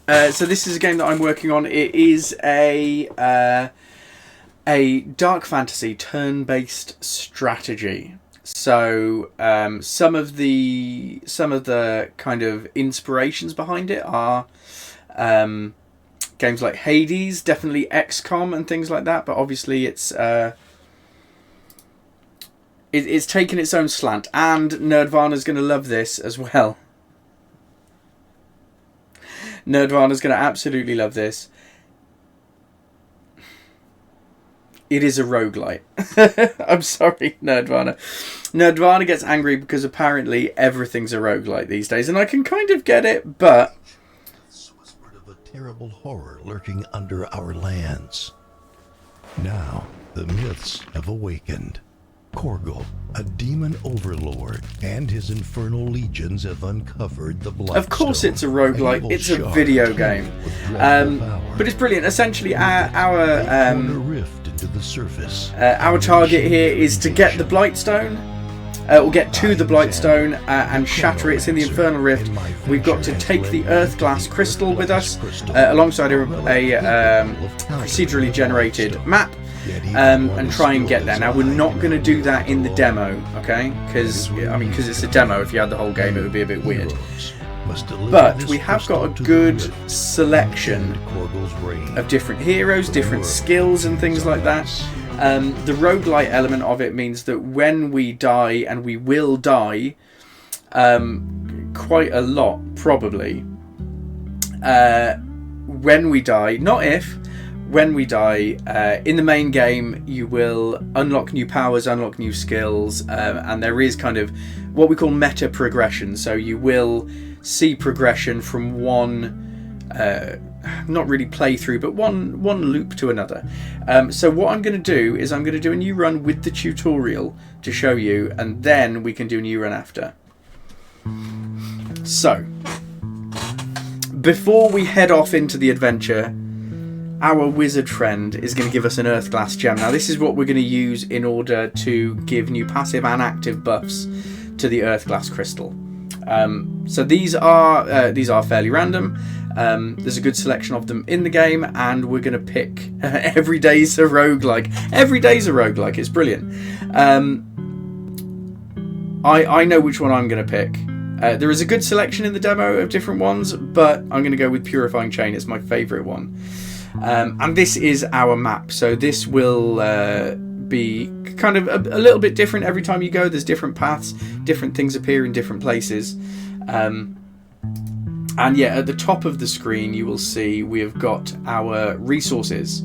So this is a game that I'm working on. It is a dark fantasy turn-based strategy. So some of the kind of inspirations behind it are games like Hades, definitely XCOM and things like that. But obviously it's taken its own slant, and Nerdvana's going to love this as well. Nerdvana's going to absolutely love this. It is a roguelite. I'm sorry, Nerdvana. Nerdvana gets angry because apparently everything's a roguelite these days, and I can kind of get it, but... This was part of a terrible horror lurking under our lands. Now, the myths have awakened. Korgel, a demon overlord, and his infernal legions have uncovered the Blightstone. Of course it's a roguelite, it's a video game. But it's brilliant. Essentially, rift into the surface. Our target here is to get the Blightstone, or get to the Blightstone and shatter it. It's in the Infernal Rift. We've got to take the Earthglass Crystal with us, alongside a procedurally generated map. And try and get there. Now, we're not going to do that in the demo, okay? Because it's a demo. If you had the whole game, it would be a bit weird. But we have got a good selection of different heroes, different skills and things like that. The roguelite element of it means that when we die, and we will die quite a lot, probably, when we die, not if... When we die, in the main game, you will unlock new powers, unlock new skills, and there is kind of what we call meta progression. So you will see progression from one, not really playthrough, but one loop to another. So what I'm going to do is I'm going to do a new run with the tutorial to show you, and then we can do a new run after. So, before we head off into the adventure, our wizard friend is going to give us an Earthglass gem. Now, this is what we're going to use in order to give new passive and active buffs to the Earthglass crystal. So these are fairly random. There's a good selection of them in the game, and we're going to pick every day's a roguelike. Every day's a roguelike. It's brilliant. I know which one I'm going to pick. There is a good selection in the demo of different ones, but I'm going to go with Purifying Chain. It's my favourite one. And this is our map, so this will be kind of a little bit different every time you go. There's different paths, different things appear in different places, and yeah, at the top of the screen you will see we have got our resources.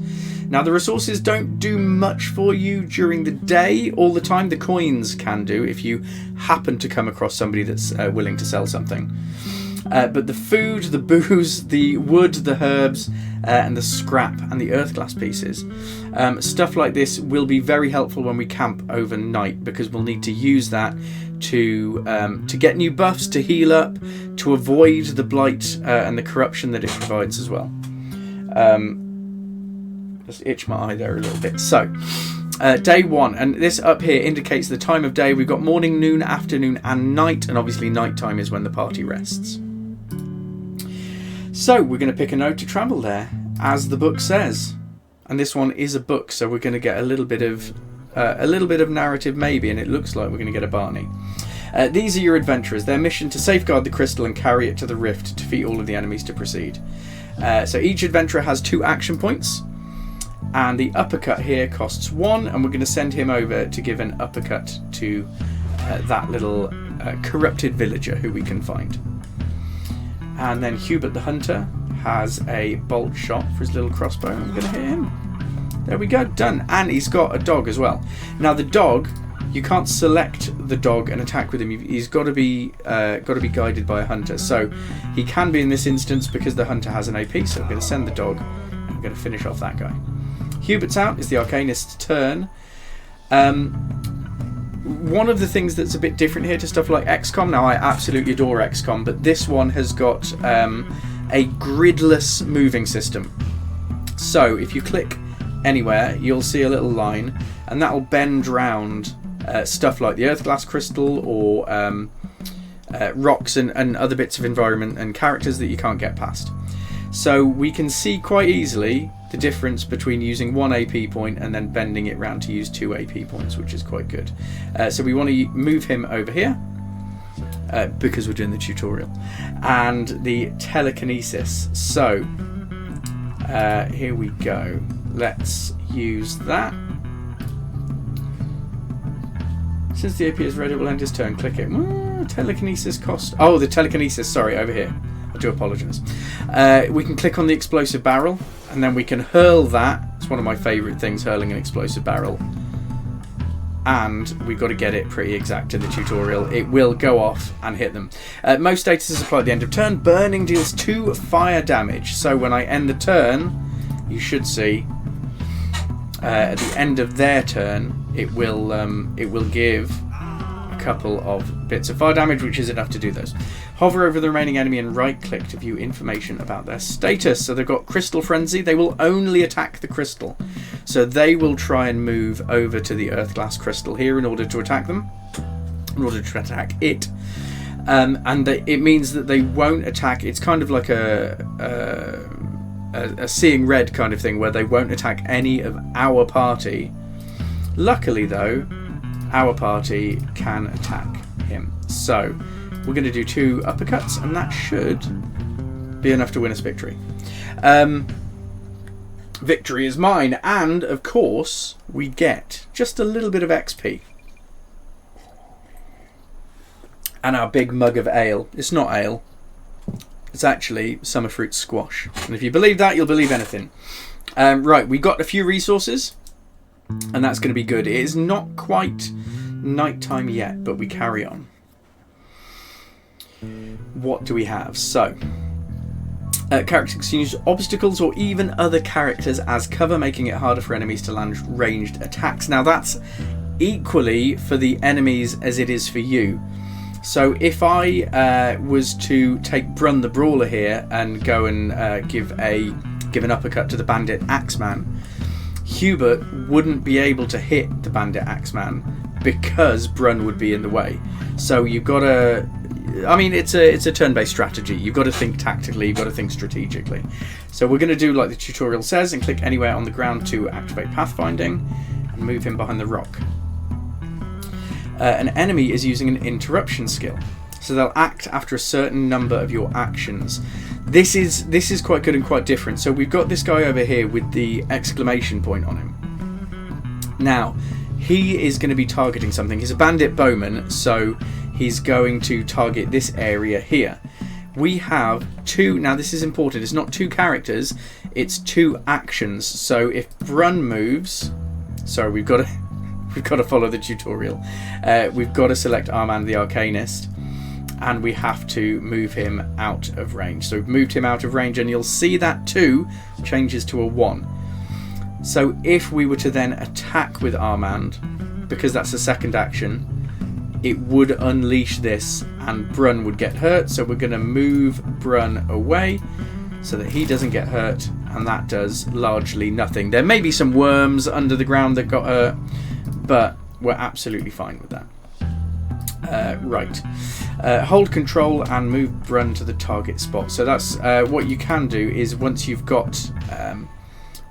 Now, the resources don't do much for you during the day all the time. The coins can do if you happen to come across somebody that's willing to sell something. But the food, the booze, the wood, the herbs, and the scrap and the Earthglass pieces, stuff like this will be very helpful when we camp overnight, because we'll need to use that to get new buffs, to heal up, to avoid the blight and the corruption that it provides as well. Just itch my eye there a little bit. So, day one, and this up here indicates the time of day. We've got morning, noon, afternoon, and night, and obviously night time is when the party rests. So we're going to pick a node to travel there, as the book says, and this one is a book, so we're going to get a little bit of narrative maybe, and it looks like we're going to get a Barney. These are your adventurers. Their mission to safeguard the crystal and carry it to the rift to defeat all of the enemies to proceed. So each adventurer has 2 action points, and the uppercut here costs 1, and we're going to send him over to give an uppercut to that little corrupted villager who we can find. And then Hubert the Hunter has a bolt shot for his little crossbow. I'm going to hit him. There we go, done. And he's got a dog as well. Now, the dog, you can't select the dog and attack with him. He's got to be guided by a hunter. So he can be in this instance because the hunter has an AP. So I'm going to send the dog, and I'm going to finish off that guy. Hubert's out. It's the Arcanist's turn. One of the things that's a bit different here to stuff like XCOM, now I absolutely adore XCOM, but this one has got a gridless moving system. So if you click anywhere, you'll see a little line, and that'll bend round stuff like the Earthglass crystal or rocks and other bits of environment and characters that you can't get past. So we can see quite easily the difference between using 1 AP point and then bending it round to use 2 AP points, which is quite good. So we want to move him over here because we're doing the tutorial. And the telekinesis. So here we go. Let's use that. Since the AP is ready, it will end his turn. Click it. Telekinesis cost. Oh, the telekinesis. Sorry, over here. I do apologise. We can click on the explosive barrel, and then we can hurl that. It's one of my favourite things, hurling an explosive barrel. And we've got to get it pretty exact in the tutorial. It will go off and hit them. Most status is applied at the end of turn. Burning deals 2 fire damage. So when I end the turn, you should see at the end of their turn, it will give a couple of bits of fire damage, which is enough to do those. Hover over the remaining enemy and right-click to view information about their status. So they've got Crystal Frenzy. They will only attack the crystal. So they will try and move over to the Earth Glass Crystal here in order to attack them, in order to attack it. It means that they won't attack. It's kind of like a seeing red kind of thing, where they won't attack any of our party. Luckily, though, our party can attack him. So we're going to do 2 uppercuts, and that should be enough to win us victory. Victory is mine, and of course we get just a little bit of XP. And our big mug of ale. It's not ale. It's actually summer fruit squash. And if you believe that, you'll believe anything. Right, we got a few resources, and that's going to be good. It is not quite nighttime yet, but we carry on. What do we have? So, characters can use obstacles or even other characters as cover, making it harder for enemies to land ranged attacks. Now that's equally for the enemies as it is for you. So if I was to take Brun the Brawler here and go and give an uppercut to the Bandit Axeman, Hubert wouldn't be able to hit the Bandit Axeman because Brun would be in the way. So you've got to... I mean, it's a turn-based strategy. You've got to think tactically, you've got to think strategically. So we're going to do like the tutorial says and click anywhere on the ground to activate pathfinding and move him behind the rock. An enemy is using an interruption skill, so they'll act after a certain number of your actions. This is quite good and quite different. So we've got this guy over here with the exclamation point on him. Now, he is going to be targeting something. He's a bandit bowman, so he's going to target this area here. We have 2, now this is important, it's not 2 characters, it's 2 actions. So if Brun moves, sorry, we've got to follow the tutorial. We've got to select Armand the Arcanist, and we have to move him out of range. So we've moved him out of range, and you'll see that 2 changes to a 1. So if we were to then attack with Armand, because that's the second action, it would unleash this and Brun would get hurt. So we're going to move Brun away so that he doesn't get hurt, and that does largely nothing. There may be some worms under the ground that got hurt, but we're absolutely fine with that. Right. Hold control and move Brun to the target spot. So that's what you can do is once you've got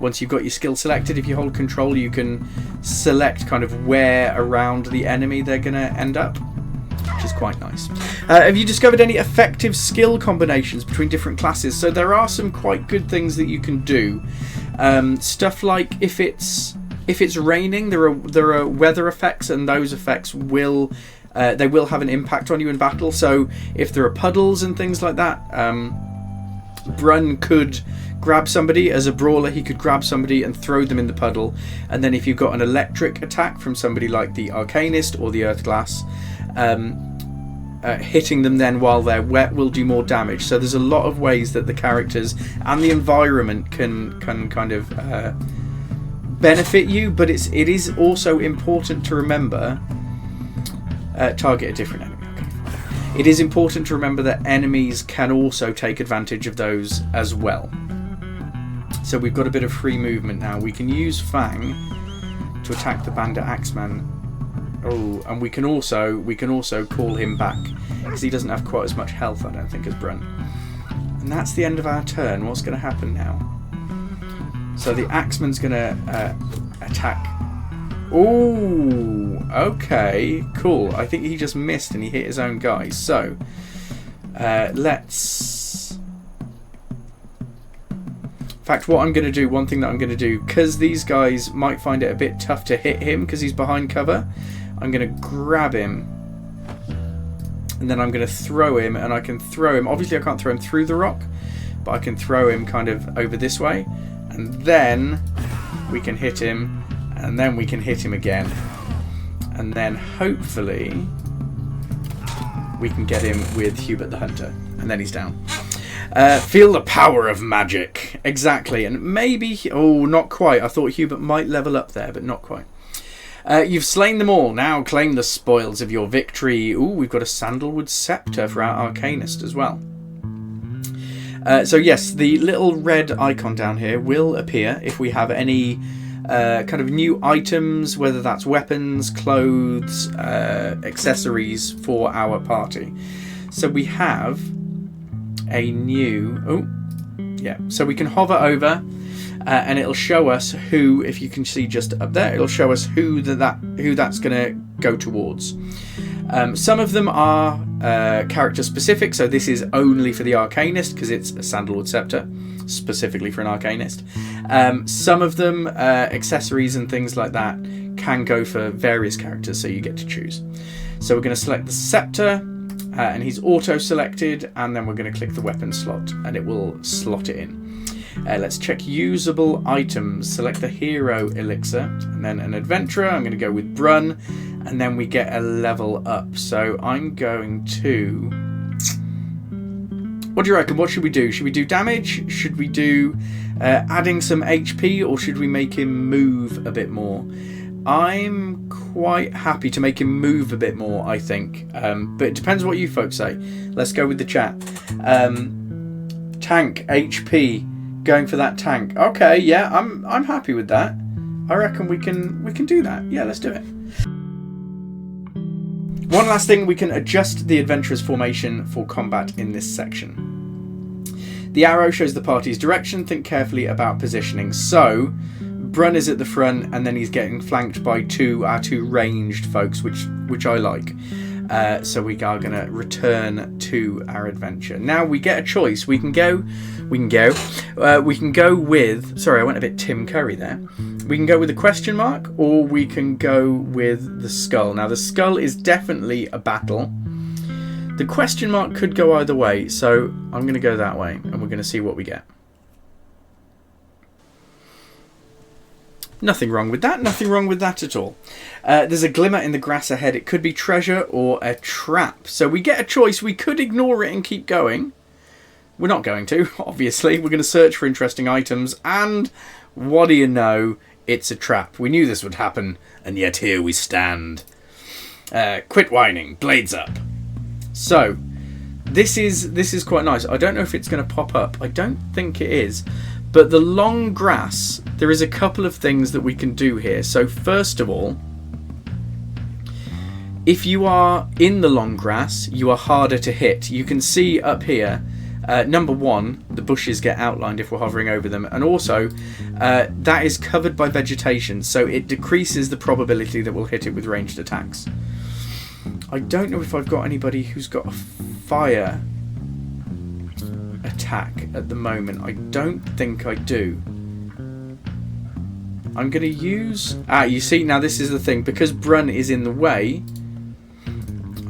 your skill selected, if you hold control, you can select kind of where around the enemy they're going to end up, which is quite nice. Have you discovered any effective skill combinations between different classes? So there are some quite good things that you can do. Stuff like if it's raining, there are weather effects, and those effects will have an impact on you in battle. So if there are puddles and things like that, Brun could grab somebody. As a brawler, he could grab somebody and throw them in the puddle. And then if you've got an electric attack from somebody like the Arcanist or the Earth Glass, hitting them then while they're wet will do more damage. So there's a lot of ways that the characters and the environment can kind of benefit you, but it is also important to remember target a different enemy. Okay. It is important to remember that enemies can also take advantage of those as well. So we've got a bit of free movement now. We can use Fang to attack the Bandit Axeman. Oh, and we can also call him back because he doesn't have quite as much health, I don't think, as Brun. And that's the end of our turn. What's going to happen now? So the Axeman's going to attack. Ooh, okay, cool. I think he just missed and he hit his own guy. So, let's... In fact, what I'm going to do, one thing that I'm going to do, because these guys might find it a bit tough to hit him because he's behind cover, I'm going to grab him. And then I'm going to throw him, and I can throw him. Obviously, I can't throw him through the rock, but I can throw him kind of over this way. And then we can hit him, and then we can hit him again. And then hopefully we can get him with Hubert the Hunter. And then he's down. Feel the power of magic. Exactly. And maybe... Oh, not quite. I thought Hubert might level up there, but not quite. You've slain them all. Now claim the spoils of your victory. Ooh, we've got a sandalwood scepter for our arcanist as well. So yes, the little red icon down here will appear if we have any kind of new items, whether that's weapons, clothes, accessories for our party. So we have a new... Oh, yeah. So we can hover over... and it'll show us who, if you can see just up there, it'll show us who that's going to go towards. Some of them are character specific, so this is only for the Arcanist because it's a Sandalwood Scepter, specifically for an Arcanist. Some of them, accessories and things like that, can go for various characters, so you get to choose. So we're going to select the Scepter, and he's auto-selected, and then we're going to click the weapon slot, and it will slot it in. Let's check usable items. Select the hero elixir and then an adventurer. I'm going to go with Brun, and then we get a level up. So I'm going to... What do you reckon? What should we do? Should we do damage? Should we do adding some HP, or should we make him move a bit more? I'm quite happy to make him move a bit more, I think. But it depends what you folks say. Let's go with the chat. Tank, HP. Going for that tank. Okay, yeah, I'm happy with that. I reckon we can do that. Yeah, let's do it. One last thing, we can adjust the adventurer's formation for combat in this section. The arrow shows the party's direction. Think carefully about positioning. So, Brun is at the front, and then he's getting flanked by our two ranged folks, which I like. So we are going to return to our adventure. Now we get a choice. We can go with... Sorry, I went a bit Tim Curry there. We can go with a question mark, or we can go with the skull. Now the skull is definitely a battle. The question mark could go either way, so I'm going to go that way, and we're going to see what we get. Nothing wrong with that. Nothing wrong with that at all. There's a glimmer in the grass ahead. It could be treasure or a trap. So we get a choice. We could ignore it and keep going. We're not going to, obviously. We're going to search for interesting items. And what do you know? It's a trap. We knew this would happen, and yet here we stand. Quit whining. Blades up. So this is quite nice. I don't know if it's going to pop up. I don't think it is. But the long grass, there is a couple of things that we can do here. So first of all, if you are in the long grass, you are harder to hit. You can see up here, number one, the bushes get outlined if we're hovering over them. And also, that is covered by vegetation, so it decreases the probability that we'll hit it with ranged attacks. I don't know if I've got anybody who's got a fire attack at the moment. I don't think I do. I'm going to use... you see, now this is the thing. Because Brun is in the way,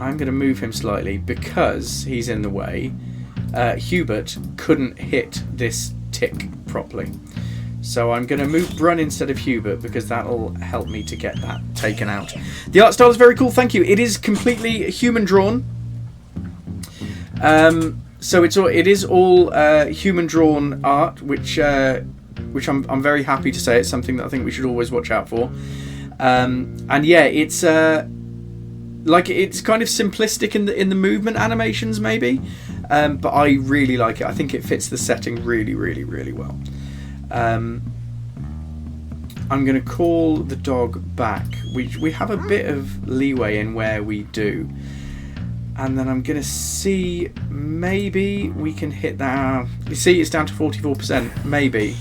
I'm going to move him slightly because he's in the way. Hubert couldn't hit this tick properly. So I'm going to move Brun instead of Hubert because that'll help me to get that taken out. The art style is very cool, thank you. It is completely human drawn. So it is all human drawn art, which I'm very happy to say. It's something that I think we should always watch out for. And yeah, it's it's kind of simplistic in the movement animations maybe, but I really like it. I think it fits the setting really, really, really well. I'm going to call the dog back. We have a bit of leeway in where we do. And then I'm going to see, maybe we can hit that. You see, it's down to 44%. Maybe.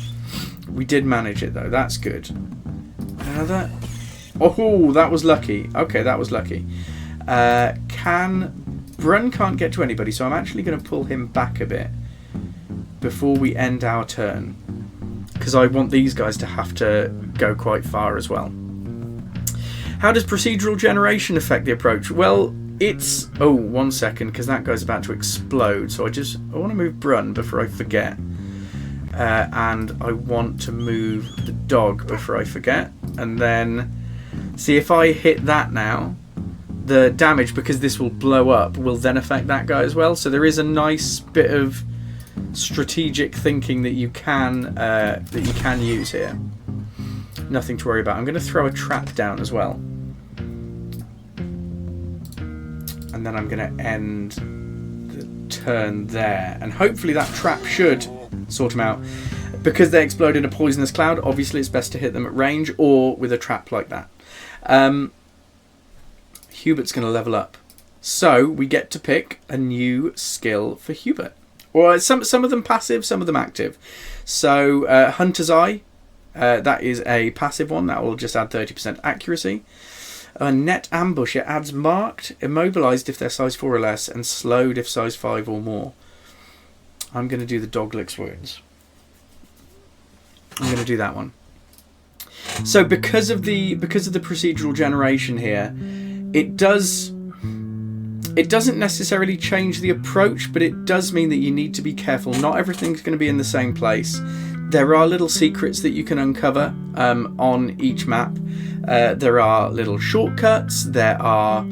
We did manage it, though. That's good. Another. Oh, that was lucky. Okay, that was lucky. Brun can't get to anybody, so I'm actually going to pull him back a bit before we end our turn. Because I want these guys to have to go quite far as well. How does procedural generation affect the approach? Well, it's... Oh, 1 second, because that guy's about to explode. So I want to move Brun before I forget. And I want to move the dog before I forget. And then... See, if I hit that now, the damage, because this will blow up, will then affect that guy as well. So there is a nice bit of strategic thinking that you can use here. Nothing to worry about. I'm going to throw a trap down as well. And then I'm going to end the turn there. And hopefully that trap should sort them out. Because they explode in a poisonous cloud, obviously it's best to hit them at range or with a trap like that. Hubert's going to level up. So we get to pick a new skill for Hubert. Or some of them passive, some of them active. So Hunter's Eye, that is a passive one. That will just add 30% accuracy. Net Ambush, it adds marked, immobilized if they're size 4 or less, and slowed if size 5 or more. I'm going to do the Dog Licks Wounds. I'm going to do that one. So because of the procedural generation here, it doesn't necessarily change the approach, but it does mean that you need to be careful. Not everything's going to be in the same place. There are little secrets that you can uncover on each map. There are little shortcuts. There are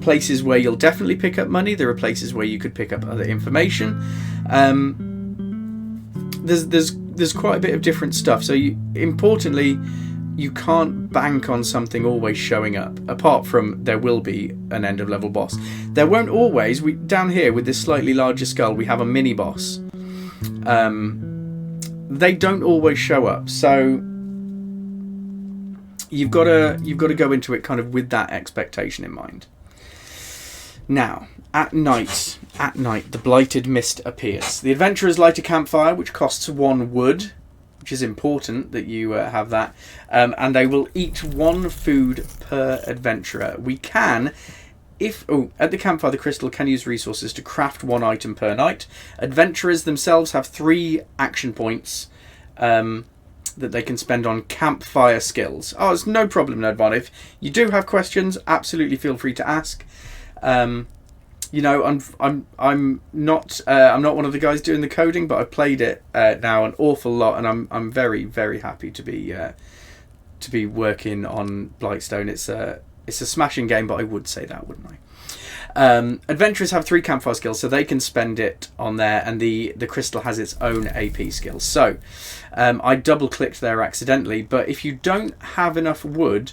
places where you'll definitely pick up money. There are places where you could pick up other information. There's quite a bit of different stuff. So importantly, you can't bank on something always showing up, apart from there will be an end of level boss. There won't always. Down here with this slightly larger skull, we have a mini boss. They don't always show up, so you've got to go into it kind of with that expectation in mind. Now, at night, the Blighted Mist appears. The adventurers light a campfire, which costs 1 wood, which is important that you have that. And they will eat 1 food per adventurer. We can, at the campfire, the crystal can use resources to craft 1 item per night. Adventurers themselves have 3 action points that they can spend on campfire skills. Oh, it's no problem, Nerdvon. If you do have questions, absolutely feel free to ask. You know, I'm not one of the guys doing the coding, but I've played it now an awful lot, and I'm very, very happy to be working on Blightstone. It's a smashing game, but I would say that, wouldn't I? Adventurers have 3 campfire skills, so they can spend it on there, and the crystal has its own AP skills. So I double clicked there accidentally, but if you don't have enough wood,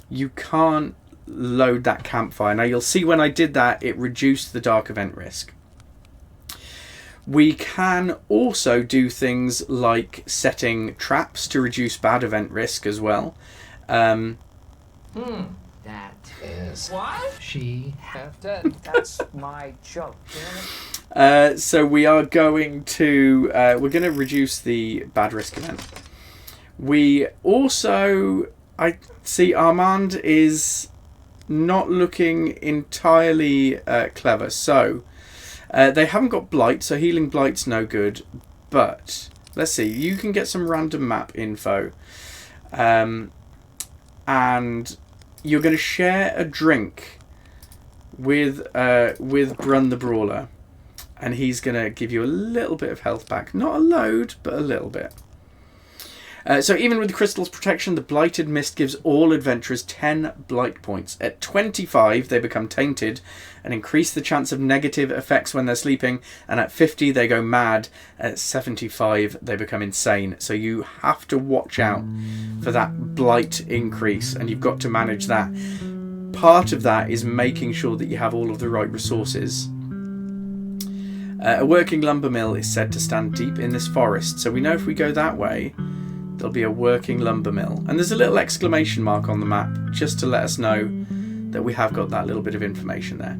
you can't load that campfire. Now you'll see when I did that, it reduced the dark event risk. We can also do things like setting traps to reduce bad event risk as well. That is what she have done. That's my joke. So we are going to we're going to reduce the bad risk event. We also, I see Armand is not looking entirely clever. So they haven't got Blight, so healing Blight's no good. But let's see, you can get some random map info, and you're going to share a drink with Brun the Brawler, and he's going to give you a little bit of health back. Not a load, but a little bit. So even with the crystal's protection, the Blighted Mist gives all adventurers 10 blight points. At 25, they become tainted and increase the chance of negative effects when they're sleeping. And at 50, they go mad. At 75, they become insane. So you have to watch out for that blight increase, and you've got to manage that. Part of that is making sure that you have all of the right resources. A working lumber mill is said to stand deep in this forest. So we know if we go that way, there'll be a working lumber mill. And there's a little exclamation mark on the map just to let us know that we have got that little bit of information there.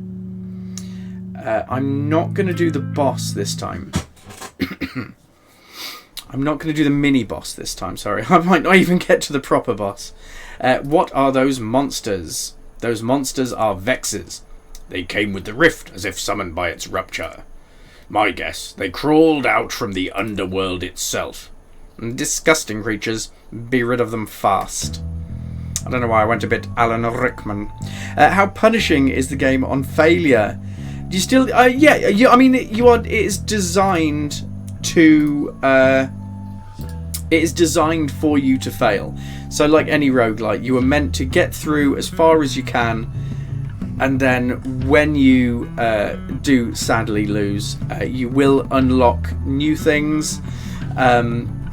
I'm not going to do the boss this time. I'm not going to do the mini boss this time, sorry. I might not even get to the proper boss. What are those monsters? Those monsters are Vexes. They came with the rift, as if summoned by its rupture. My guess, they crawled out from the underworld itself. Disgusting creatures. Be rid of them fast. I don't know why I went a bit Alan Rickman. How punishing is the game on failure? Do you still... yeah, I mean, it is designed to... it is designed for you to fail. So like any roguelike, you are meant to get through as far as you can, and then when you do sadly lose, you will unlock new things.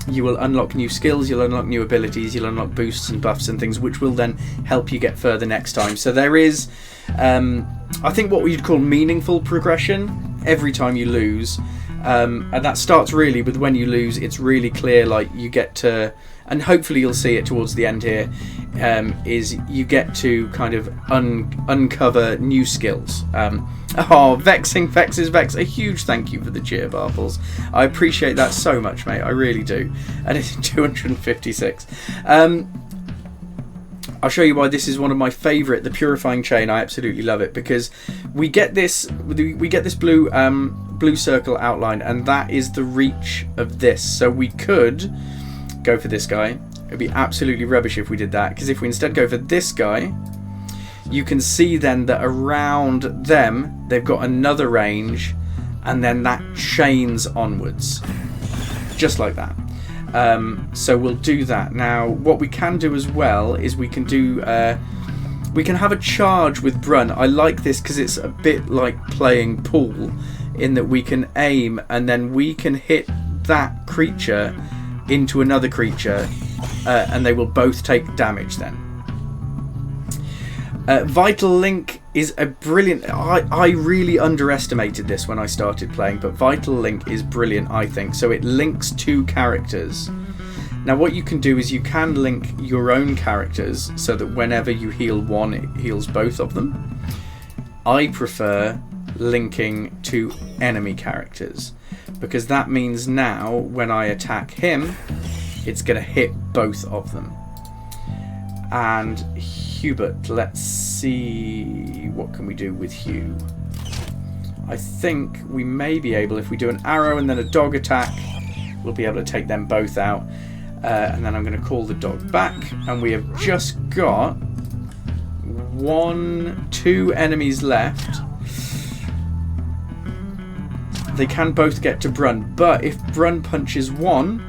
You will unlock new skills, you'll unlock new abilities, you'll unlock boosts and buffs and things, which will then help you get further next time. So there is, I think, what you'd call meaningful progression every time you lose. And that starts really with when you lose. It's really clear, like you get to, and hopefully you'll see it towards the end here, is you get to kind of uncover new skills. Vexing Vex. A huge thank you for the cheer, Barbles. I appreciate that so much, mate. I really do. And it's 256. I'll show you why this is one of my favourite, the Purifying Chain. I absolutely love it because we get this blue circle outline, and that is the reach of this. So we could go for this guy. It would be absolutely rubbish if we did that, because if we instead go for this guy, you can see then that around them they've got another range, and then that chains onwards, just like that. So we'll do that. Now what we can do as well is we can do we can have a charge with Brun. I like this because it's a bit like playing pool, in that we can aim and then we can hit that creature into another creature, and they will both take damage then. Vital Link is a brilliant... I really underestimated this when I started playing, but Vital Link is brilliant, I think. So it links two characters. Now what you can do is you can link your own characters so that whenever you heal one, it heals both of them. I prefer linking to enemy characters, because that means now when I attack him, it's going to hit both of them. And Hubert, let's see, what can we do with Hugh? I think we may be able, if we do an arrow and then a dog attack, we'll be able to take them both out. And then I'm going to call the dog back, and we have just got two enemies left. They can both get to Brun, but if Brun punches one,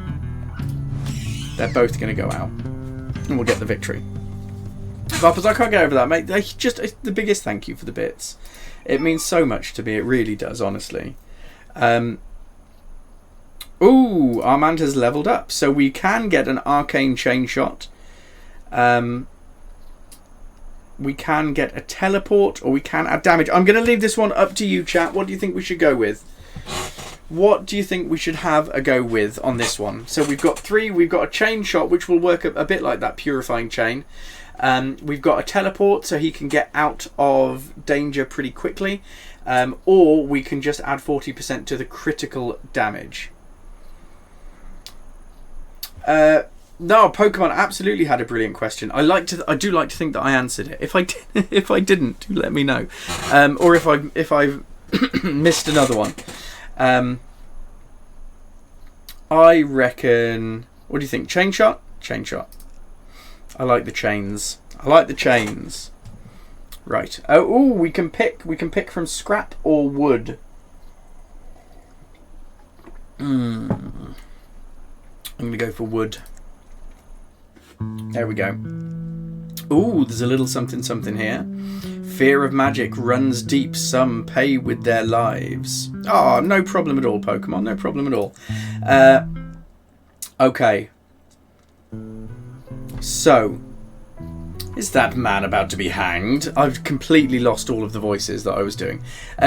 they're both going to go out, and we'll get the victory. Vappers, I can't get over that, mate. Just the biggest thank you for the bits. It means so much to me. It really does, honestly. Ooh, Armand has leveled up, so we can get an arcane chain shot. We can get a teleport, or we can add damage. I'm going to leave this one up to you, chat. What do you think we should go with? What do you think we should have a go with on this one? So we've got three. We've got a chain shot, which will work a bit like that Purifying Chain. We've got a teleport, so he can get out of danger pretty quickly. Or we can just add 40% to the critical damage. No, Pokemon absolutely had a brilliant question. I do like to think that I answered it. If I didn't, do let me know. Or if I've missed another one. I reckon. What do you think? Chain shot? Chain shot. I like the chains. Right. Oh, we can pick from scrap or wood. I'm going to go for wood. There we go. Ooh, there's a little something here. Fear of magic runs deep. Some pay with their lives. Oh, no problem at all, Pokemon. No problem at all. Okay. So, is that man about to be hanged? I've completely lost all of the voices that I was doing.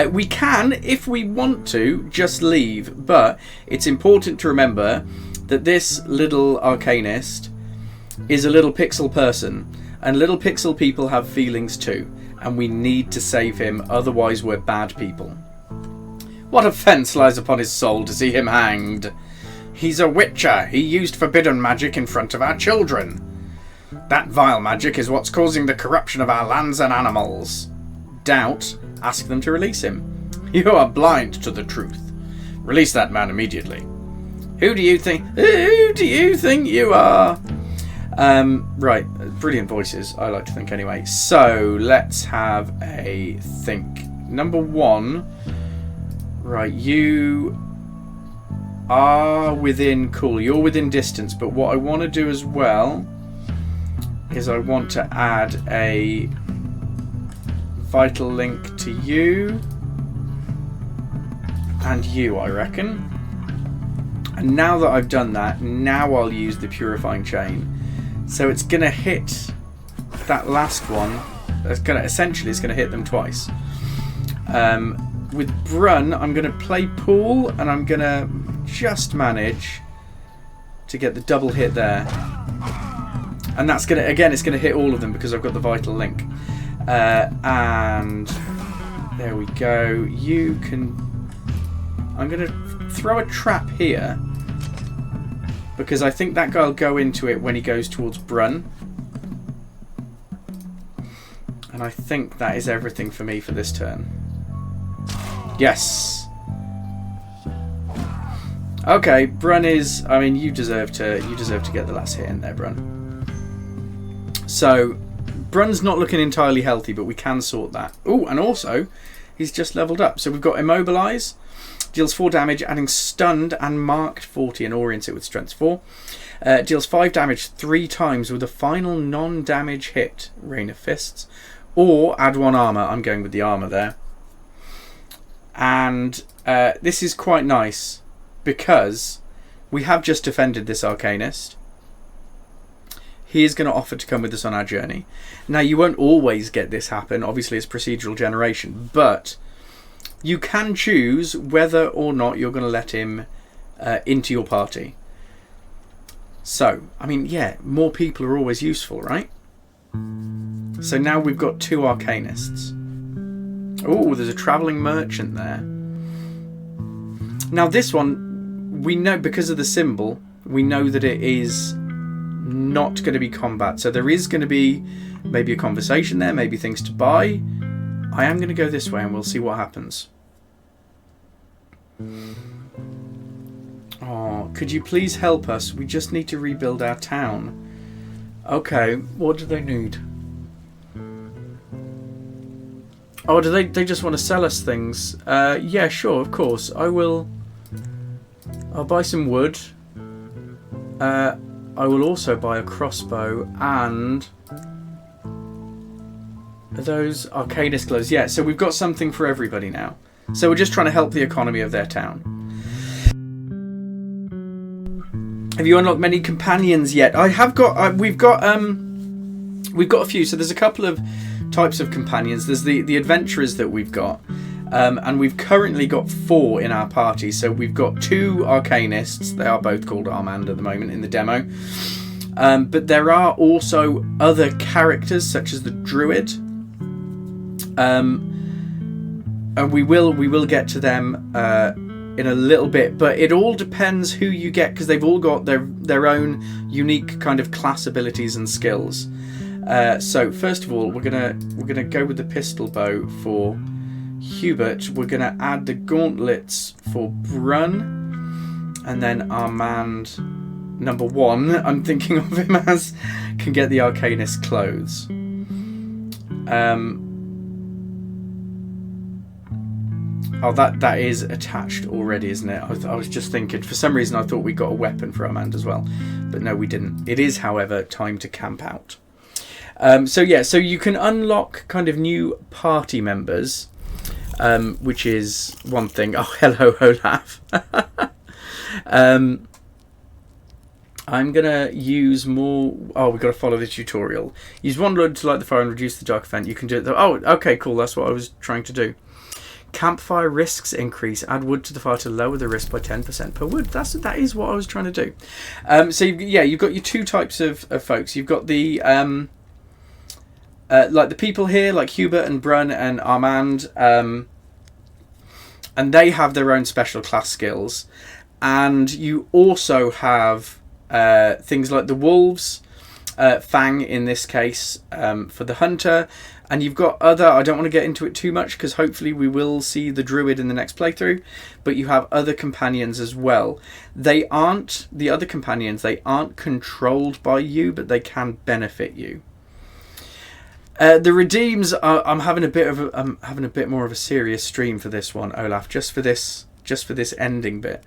We can, if we want to, just leave. But it's important to remember that this little arcanist is a little pixel person, and little pixel people have feelings too, and we need to save him, otherwise we're bad people. What offence lies upon his soul to see him hanged? He's a witcher. He used forbidden magic in front of our children. That vile magic is what's causing the corruption of our lands and animals. Doubt? Ask them to release him. You are blind to the truth. Release that man immediately. Who do you think you are? Right, brilliant voices, I like to think anyway. So, let's have a think. Number 1. Right, you are within... Cool, you're within distance, but what I want to do as well is I want to add a vital link to you and you, I reckon. And now that I've done that, now I'll use the purifying chain. So it's going to hit that last one. It's going to hit them twice. With Brun, I'm going to play pool, and I'm going to just manage to get the double hit there. And that's going to, again, it's going to hit all of them because I've got the vital link. And there we go. You can... I'm going to throw a trap here because I think that guy will go into it when he goes towards Brun. And I think that is everything for me for this turn. Yes. Okay, Brun is... I mean, you deserve to get the last hit in there, Brun. So, Brun's not looking entirely healthy, but we can sort that. Oh, and also, he's just leveled up. So we've got Immobilize. Deals 4 damage, adding Stunned and Marked 40 and Orient it with Strength 4. Deals 5 damage 3 times with a final non-damage hit, Rain of Fists. Or add 1 armor. I'm going with the armor there. And this is quite nice because we have just defended this Arcanist. He is going to offer to come with us on our journey. Now, you won't always get this happen. Obviously, it's procedural generation. But you can choose whether or not you're going to let him into your party. So, I mean, yeah, more people are always useful, right? So now we've got 2 Arcanists. Oh, there's a travelling merchant there. Now this one, we know because of the symbol, we know that it is not going to be combat. So there is going to be maybe a conversation there, maybe things to buy. I am going to go this way and we'll see what happens. Oh, could you please help us? We just need to rebuild our town. Okay, what do they need? Oh, do they just want to sell us things? Yeah, sure, of course. I'll buy some wood. I will also buy a crossbow and... Are those Arcanist gloves? Yeah, so we've got something for everybody now. So we're just trying to help the economy of their town. Have you unlocked many companions yet? I have got... we've got a few. So there's a couple of types of companions. There's the adventurers that we've got. And we've currently got 4 in our party. So we've got 2 Arcanists. They are both called Armand at the moment in the demo. But there are also other characters such as the Druid. And we will get to them in a little bit, but it all depends who you get because they've all got their own unique kind of class abilities and skills. So first of all, we're gonna go with the pistol bow for Hubert. We're gonna add the gauntlets for Brun, and then Armand, number 1. I'm thinking of him as can get the Arcanist clothes. Oh, that is attached already, isn't it? I was just thinking, for some reason I thought we got a weapon for Armand as well. But no, we didn't. It is, however, time to camp out. So you can unlock kind of new party members, which is one thing. Oh, hello, Olaf. I'm going to use more... Oh, we've got to follow the tutorial. Use 1 load to light the fire and reduce the dark event. You can do it... Oh, okay, cool. That's what I was trying to do. Campfire risks increase. Add wood to the fire to lower the risk by 10% per wood. That is what I was trying to do. So you've got your 2 types of folks. You've got the like the people here, like Hubert and Brun and Armand. and they have their own special class skills. And you also have things like the wolves, Fang in this case, for the hunter. And you've got other, I don't want to get into it too much because hopefully we will see the druid in the next playthrough, but you have other companions as well. The other companions, they aren't controlled by you, but they can benefit you. The redeems, I'm having a bit more of a serious stream for this one, Olaf, just for this ending bit.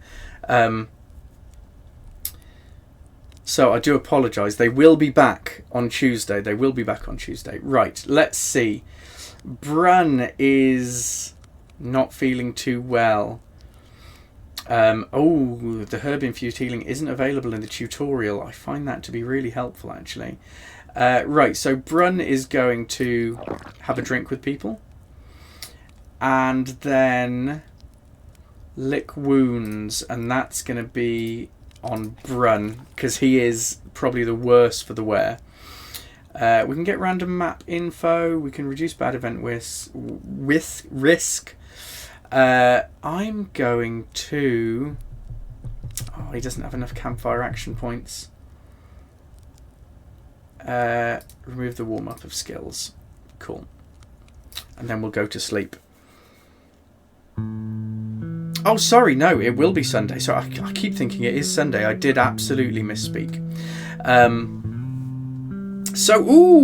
So I do apologise. They will be back on Tuesday. Right, let's see. Brun is not feeling too well. The herb-infused healing isn't available in the tutorial. I find that to be really helpful, actually. Right, so Brun is going to have a drink with people. And then lick wounds, and that's going to be on Brun, because he is probably the worst for the wear. We can get random map info. We can reduce bad event risk. I'm going to... Oh, he doesn't have enough campfire action points. Remove the warm-up of skills. Cool. And then we'll go to sleep. Oh, sorry, no, it will be Sunday. So I keep thinking it is Sunday. I did absolutely misspeak.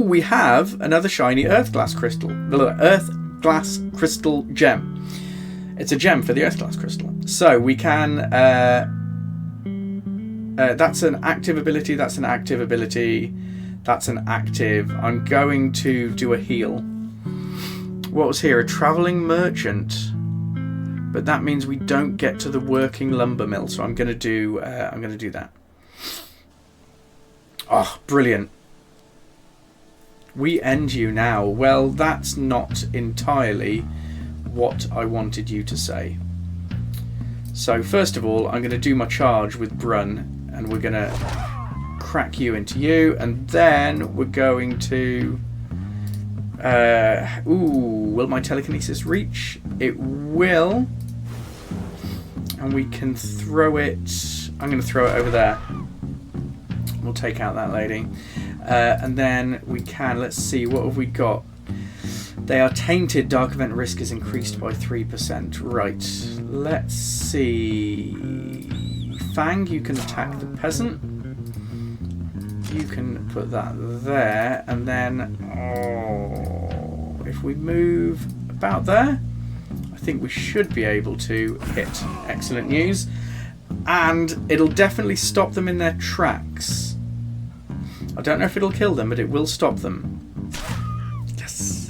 We have another shiny Earthglass crystal. The Earthglass crystal gem. It's a gem for the Earthglass crystal. So we can... that's an active ability, that's an active ability, that's an active. I'm going to do a heal. What was here? A travelling merchant. But that means we don't get to the working lumber mill, so I'm going to do that. Oh, brilliant. We end you now. Well, that's not entirely what I wanted you to say. So first of all, I'm going to do my charge with Brun, and we're going to crack you into you, and then we're going to... will my telekinesis reach? It will. And we can throw it... I'm going to throw it over there. We'll take out that lady. And then we can... Let's see, what have we got? They are tainted. Dark event risk is increased by 3%. Right. Let's see... Fang, you can attack the peasant. You can put that there. And then... if we move about there... I think we should be able to hit. Excellent news. And it'll definitely stop them in their tracks. I don't know if it'll kill them, but it will stop them. Yes.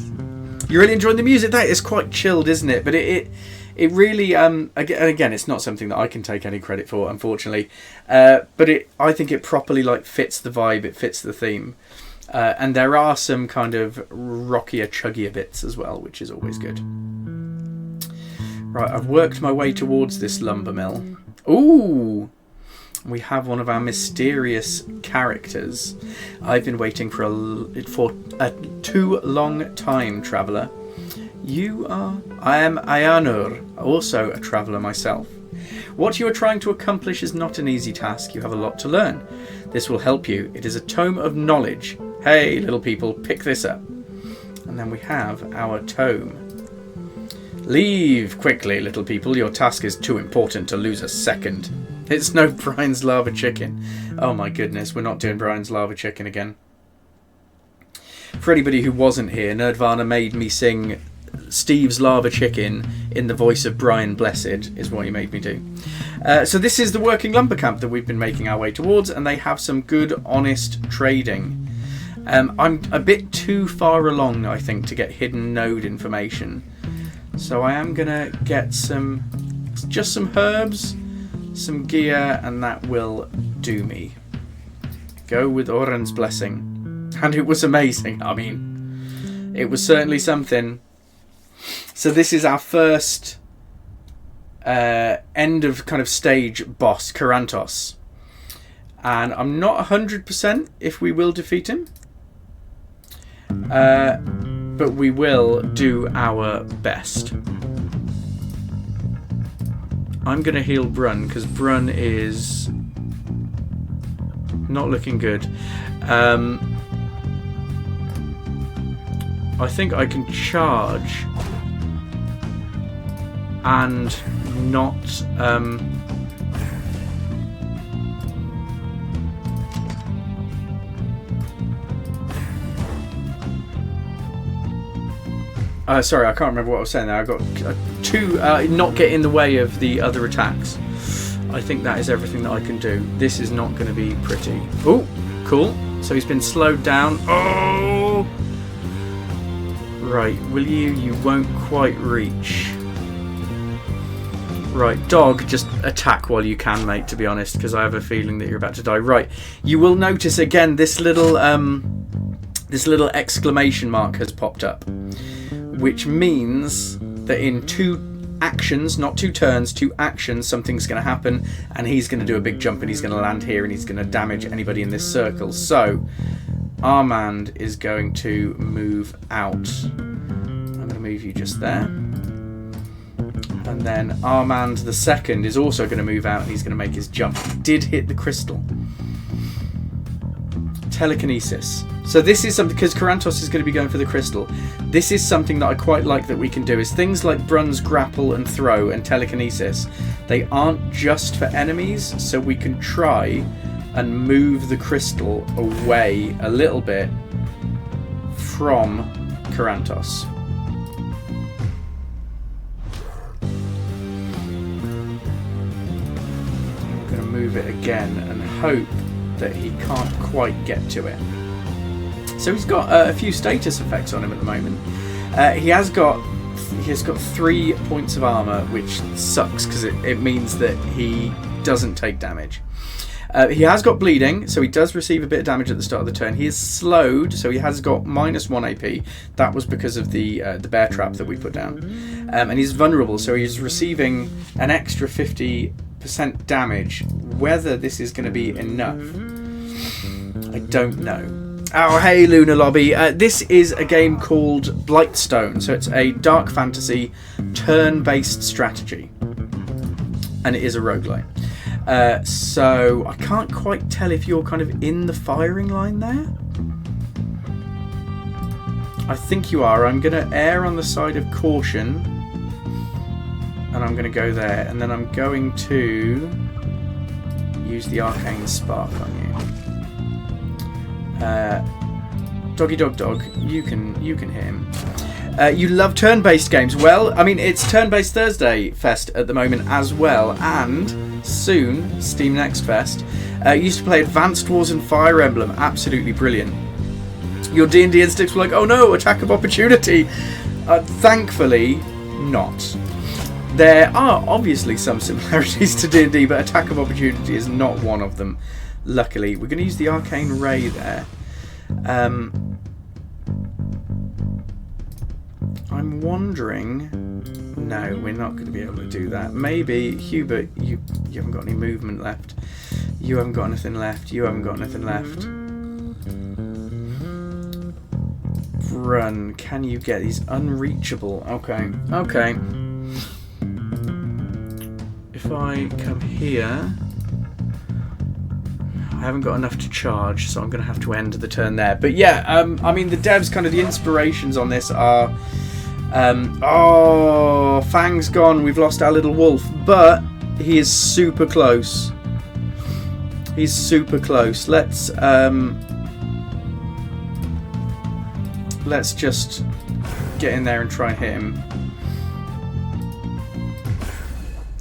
You're really enjoying the music. That is quite chilled, isn't it? But it really, again, it's not something that I can take any credit for, unfortunately. But I think it properly fits the vibe. It fits the theme. And there are some kind of rockier, chuggier bits as well, which is always good. Right, I've worked my way towards this lumber mill. Ooh! We have one of our mysterious characters. I've been waiting for a too long time, traveller. You are... I am Ayanur, also a traveller myself. What you are trying to accomplish is not an easy task. You have a lot to learn. This will help you. It is a tome of knowledge. Hey, little people, pick this up. And then we have our tome. Leave quickly, little people. Your task is too important to lose a second. It's no Brian's Lava Chicken. Oh my goodness, we're not doing Brian's Lava Chicken again. For anybody who wasn't here, Nerdvana made me sing Steve's Lava Chicken in the voice of Brian Blessed, is what he made me do. So this is the working lumber camp that we've been making our way towards, and they have some good, honest trading. I'm a bit too far along, I think, to get hidden node information. So I am going to get just some herbs, some gear, and that will do me. Go with Oren's blessing. And it was amazing. I mean, it was certainly something. So this is our first end of kind of stage boss, Karantos. And I'm not 100% if we will defeat him. But we will do our best. I'm going to heal Brun, because Brun is not looking good. I think I can charge and not... sorry, I can't remember what I was saying there. I got two, not get in the way of the other attacks. I think that is everything that I can do. This is not going to be pretty. Oh, cool. So he's been slowed down. Oh! Right, will you? You won't quite reach. Right, dog, just attack while you can, mate, to be honest, because I have a feeling that you're about to die. Right, you will notice again this little exclamation mark has popped up, which means that in 2 actions, not 2 turns, 2 actions, something's going to happen, and he's going to do a big jump, and he's going to land here, and he's going to damage anybody in this circle. So Armand is going to move out. I'm going to move you just there. And then Armand the second is also going to move out, and he's going to make his jump. He did hit the crystal. Telekinesis. So this is something, because Karantos is going to be going for the crystal, this is something that I quite like that we can do, is things like Brun's grapple and throw and telekinesis. They aren't just for enemies, so we can try and move the crystal away a little bit from Karantos. I'm going to move it again and hope that he can't quite get to it. So he's got a few status effects on him at the moment. He has got 3 points of armor, which sucks because it means that he doesn't take damage. He has got bleeding, so he does receive a bit of damage at the start of the turn. He is slowed, so he has got -1 AP. That was because of the bear trap that we put down. And he's vulnerable, so he's receiving an extra 50% damage. Whether this is going to be enough, I don't know. Oh, hey, Lunar Lobby. This is a game called Blightstone, so it's a dark fantasy turn-based strategy. And it is a roguelite. So I can't quite tell if you're kind of in the firing line there. I think you are. I'm going to err on the side of caution. And I'm going to go there. And then I'm going to use the Arcane Spark on you. Doggy dog dog, you can hit him. You love turn-based games. Well, I mean, it's Turn-Based Thursday Fest at the moment as well, and soon Steam Next Fest. Used to play Advanced Wars and Fire Emblem, absolutely brilliant. Your D&D instincts were like, oh no, attack of opportunity. Thankfully, not. There are obviously some similarities to D&D, but attack of opportunity is not one of them. Luckily, we're going to use the Arcane Ray there. I'm wondering... No, we're not going to be able to do that. Maybe, Hubert, you haven't got any movement left. You haven't got anything left. You haven't got anything left. Run. Can you get... He's unreachable. Okay. Okay. If I come here... I haven't got enough to charge, so I'm going to have to end the turn there. But yeah, I mean, the devs, kind of the inspirations on this are... oh, Fang's gone. We've lost our little wolf. But he is super close. He's super close. Let's just get in there and try and hit him.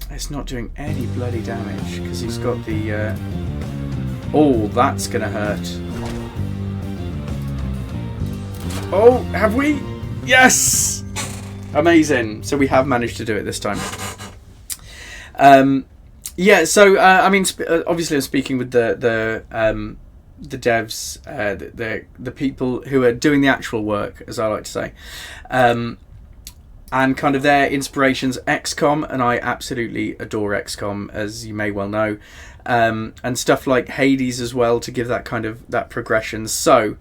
It's not doing any bloody damage because he's got the... Oh, that's going to hurt. Oh, have we? Yes! Amazing. So we have managed to do it this time. Yeah, so, I mean, obviously I'm speaking with the devs, the people who are doing the actual work, as I like to say. And kind of their inspirations, XCOM, and I absolutely adore XCOM, as you may well know. And stuff like Hades as well, to give that kind of that progression. So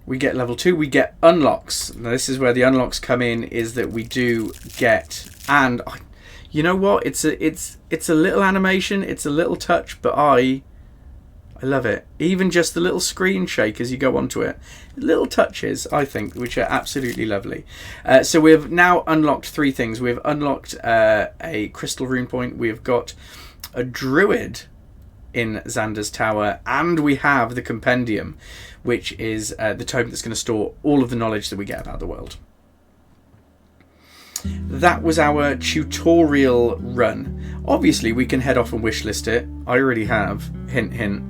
we get level 2, we get unlocks. Now this is where the unlocks come in, is that we do get, and you know what? It's a little animation, it's a little touch, but I love it. Even just the little screen shake as you go onto it. Little touches, I think, which are absolutely lovely. So we've now unlocked 3 things. We've unlocked a crystal rune point. We've got a druid in Xander's tower. And we have the compendium, which is the tome that's going to store all of the knowledge that we get about the world. That was our tutorial run. Obviously, we can head off and wishlist it. I already have. Hint, hint.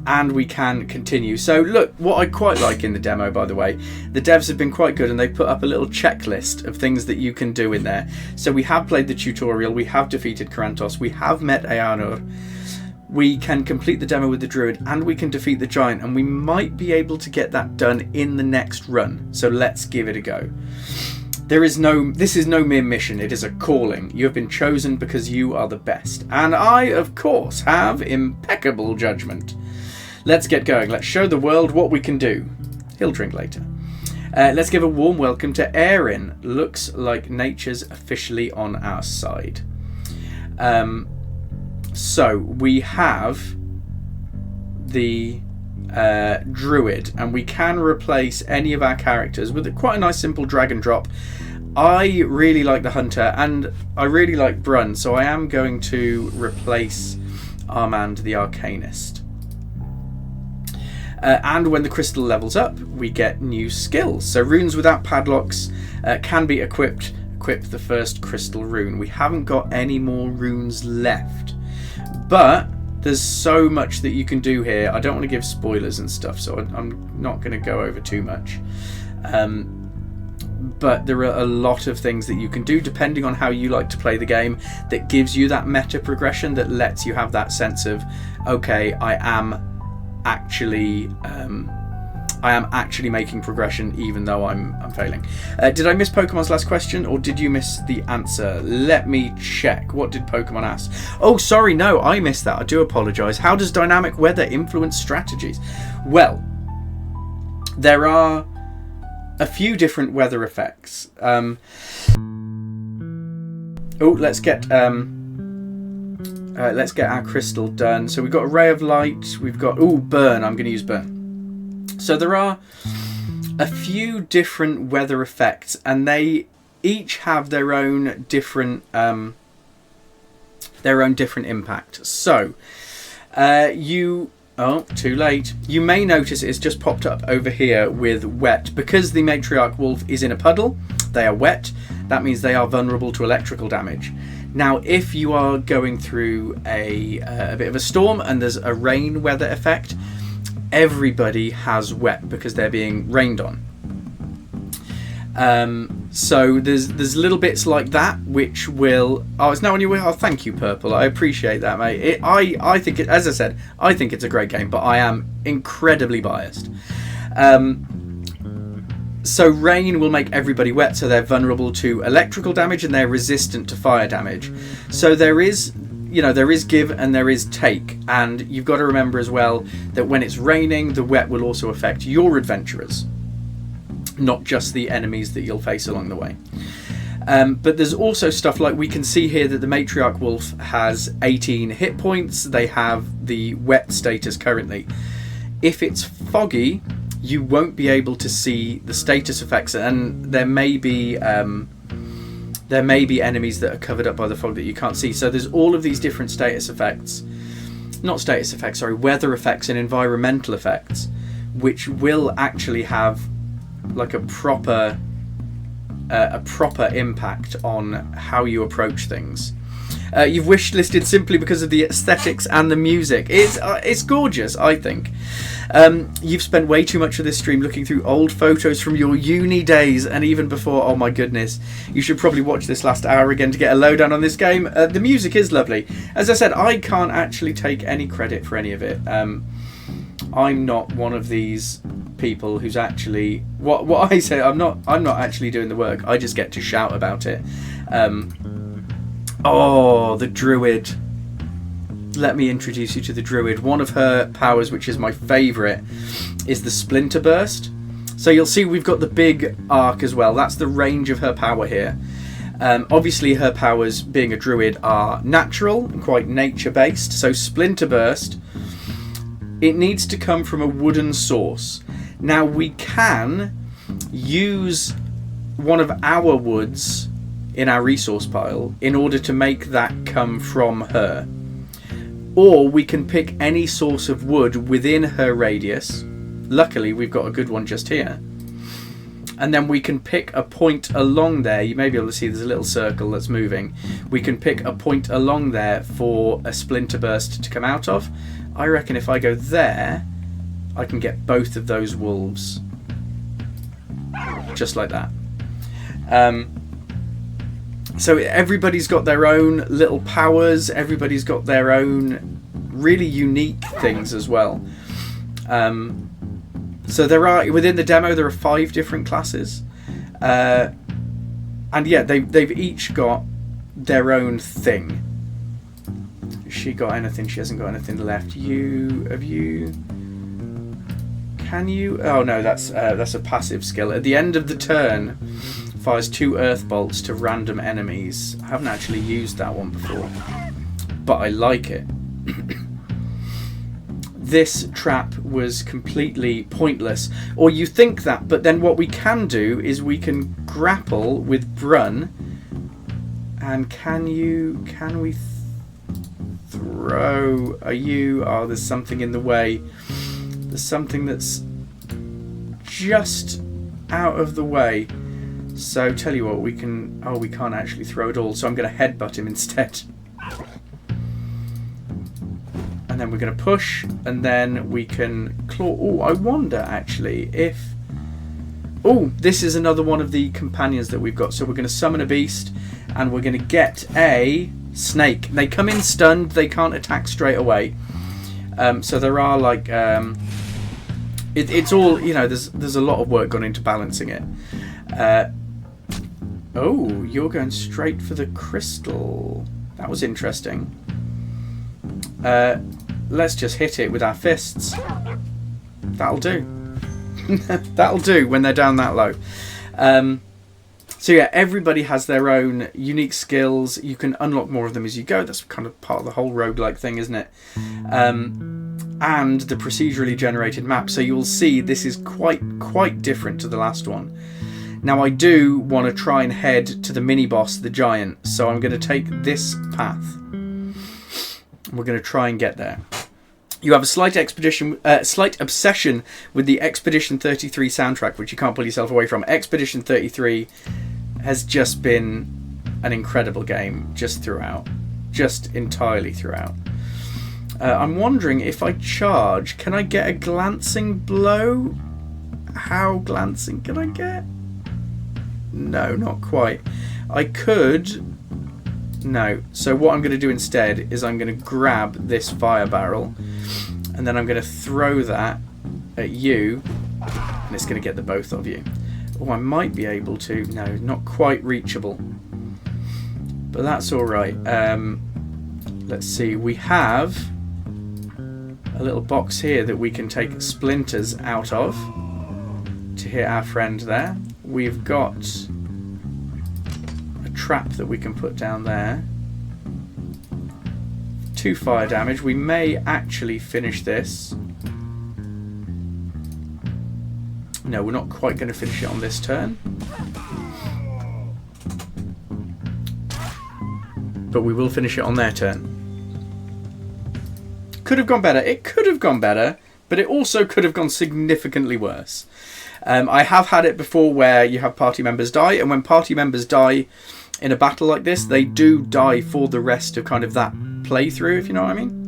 And we can continue. So look, what I quite like in the demo, by the way, the devs have been quite good and they've put up a little checklist of things that you can do in there. So we have played the tutorial, we have defeated Karantos, we have met Eanor, we can complete the demo with the druid, and we can defeat the giant, and we might be able to get that done in the next run. So let's give it a go. This is no mere mission, it is a calling. You have been chosen because you are the best. And I, of course, have impeccable judgment. Let's get going. Let's show the world what we can do. He'll drink later. Let's give a warm welcome to Erin. Looks like nature's officially on our side. So we have the druid, and we can replace any of our characters with quite a nice simple drag and drop. I really like the hunter and I really like Brun, so I am going to replace Armand the arcanist. And when the crystal levels up, we get new skills. So runes without padlocks can be equipped. Equip the first crystal rune. We haven't got any more runes left, but there's so much that you can do here. I don't want to give spoilers and stuff, so I'm not going to go over too much. But there are a lot of things that you can do depending on how you like to play the game that gives you that meta progression, that lets you have that sense of, okay, I am actually making progression even though I'm failing. Did I miss Pokemon's last question, or did you miss the answer? Let me check. What did Pokemon ask? Oh, sorry, no, I missed that. I do apologise. How does dynamic weather influence strategies? Well, there are a few different weather effects. Let's get our crystal done. So we've got a ray of light. We've got burn. I'm going to use burn. So there are a few different weather effects, and they each have their own different impact. So too late. You may notice it's just popped up over here with wet. Because the matriarch wolf is in a puddle, they are wet. That means they are vulnerable to electrical damage. Now, if you are going through a bit of a storm and there's a rain weather effect, everybody has wet because they're being rained on. So there's little bits like that which will... Oh, it's now on your way. Oh, thank you, Purple. I appreciate that, mate. I think it, as I said, I think it's a great game, but I am incredibly biased. So rain will make everybody wet, so they're vulnerable to electrical damage and they're resistant to fire damage. So there is give and there is take, and you've got to remember as well that when it's raining, the wet will also affect your adventurers, not just the enemies that you'll face along the way. But there's also stuff like, we can see here that the matriarch wolf has 18 hit points. They have the wet status currently. If it's foggy, you won't be able to see the status effects, and there may be enemies that are covered up by the fog that you can't see. So there's all of these different weather effects and environmental effects, which will actually have like a proper impact on how you approach things. You've wish listed simply because of the aesthetics and the music. It's gorgeous, I think. You've spent way too much of this stream looking through old photos from your uni days and even before. Oh my goodness. You should probably watch this last hour again to get a lowdown on this game. The music is lovely. As I said, I can't actually take any credit for any of it. I'm not one of these people who's actually... What I say, I'm not actually doing the work. I just get to shout about it. The druid. Let me introduce you to the druid. One of her powers, which is my favourite, is the Splinter Burst. So you'll see we've got the big arc as well. That's the range of her power here. Obviously, her powers, being a druid, are natural and quite nature-based. So Splinter Burst, it needs to come from a wooden source. Now, we can use one of our woods in our resource pile in order to make that come from her. Or we can pick any source of wood within her radius. Luckily, we've got a good one just here. And then we can pick a point along there. You may be able to see there's a little circle that's moving. We can pick a point along there for a Splinter Burst to come out of. I reckon if I go there, I can get both of those wolves. Just like that. So everybody's got their own little powers. Everybody's got their own really unique things as well. So there are, within the demo, there are 5 different classes. And yeah, they've each got their own thing. Has she got anything? She hasn't got anything left. Have you? Can you? Oh no, that's a passive skill. At the end of the turn, fires 2 earth bolts to random enemies. I haven't actually used that one before, but I like it. This trap was completely pointless, or you think that, but then what we can do is we can grapple with Brun. And can we throw? Oh, there's something in the way. There's something that's just out of the way. So tell you what, we can. Oh, we can't actually throw it all. So I'm going to headbutt him instead. And then we're going to push, and then we can claw. Oh, I wonder actually if. Oh, this is another one of the companions that we've got. So we're going to summon a beast, and we're going to get a snake. They come in stunned. They can't attack straight away. So there are like. It's all, you know. There's a lot of work gone into balancing it. Oh, you're going straight for the crystal. That was interesting. Let's just hit it with our fists. That'll do. That'll do when they're down that low. So yeah, everybody has their own unique skills. You can unlock more of them as you go. That's kind of part of the whole roguelike thing, isn't it? And the procedurally generated map. So you'll see this is quite different to the last one. Now I do want to try and head to the mini boss, the giant. So I'm going to take this path. We're going to try and get there. You have a slight obsession with the Expedition 33 soundtrack, which you can't pull yourself away from. Expedition 33 has just been an incredible game just throughout. Just entirely throughout. I'm wondering if I charge, can I get a glancing blow? How glancing can I get? No, not quite. I could... No. So what I'm going to do instead is I'm going to grab this fire barrel, and then I'm going to throw that at you, and it's going to get the both of you. Oh, I might be able to. No, not quite reachable. But that's all right. Let's see. We have a little box here that we can take splinters out of to hit our friend there. We've got trap that we can put down there. 2 fire damage. We may actually finish this. No, we're not quite going to finish it on this turn. But we will finish it on their turn. Could have gone better. It could have gone better, but it also could have gone significantly worse. I have had it before where you have party members die, and when party members die in a battle like this, they do die for the rest of kind of that playthrough, if you know what I mean.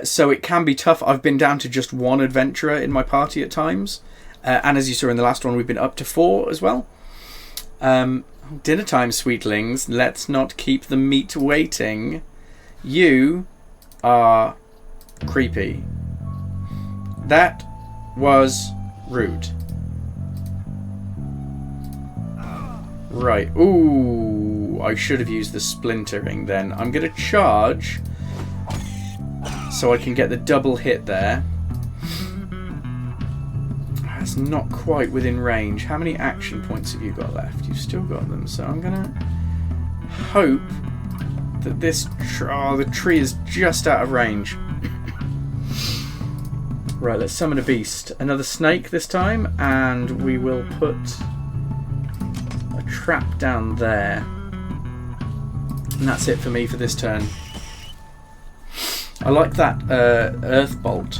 So it can be tough. I've been down to just 1 adventurer in my party at times. And as you saw in the last one, we've been up to 4 as well. Dinner time, sweetlings. Let's not keep the meat waiting. You are creepy. That was rude. Right. Ooh, I should have used the splintering then. I'm going to charge so I can get the double hit there. That's not quite within range. How many action points have you got left? You've still got them, so I'm gonna hope that this the tree is just out of range. Right, let's summon a beast. Another snake this time, and we will put a trap down there. And that's it for me for this turn. I like that earth bolt.